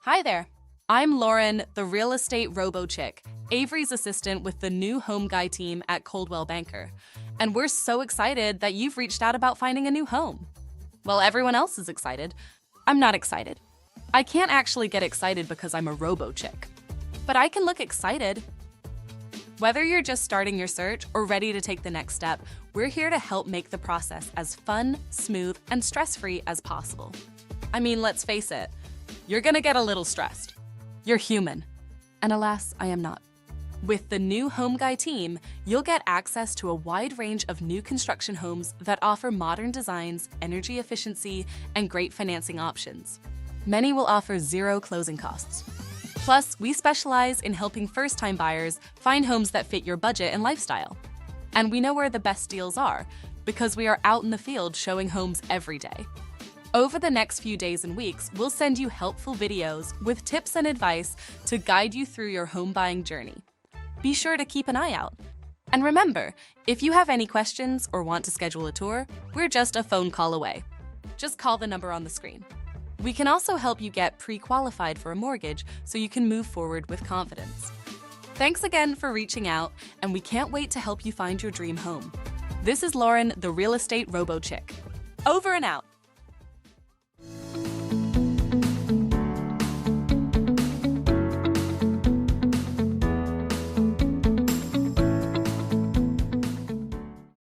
Hi there. I'm Lauren, the real estate Robo Chick, Avery's assistant with the new home guy team at Coldwell Banker. And we're so excited that you've reached out about finding a new home. Well, everyone else is excited. I'm not excited. I can't actually get excited because I'm a Robo Chick. But I can look excited. Whether you're just starting your search or ready to take the next step, we're here to help make the process as fun, smooth, and stress-free as possible. I mean, let's face it, you're gonna get a little stressed. You're human. And alas, I am not. With the new Home Guy team, you'll get access to a wide range of new construction homes that offer modern designs, energy efficiency, and great financing options. Many will offer zero closing costs. Plus, we specialize in helping first-time buyers find homes that fit your budget and lifestyle. And we know where the best deals are because we are out in the field showing homes every day. Over the next few days and weeks, we'll send you helpful videos with tips and advice to guide you through your home buying journey. Be sure to keep an eye out. And remember, if you have any questions or want to schedule a tour, we're just a phone call away. Just call the number on the screen. We can also help you get pre-qualified for a mortgage so you can move forward with confidence. Thanks again for reaching out, and we can't wait to help you find your dream home. This is Lauren, the real estate Robo Chick. Over and out.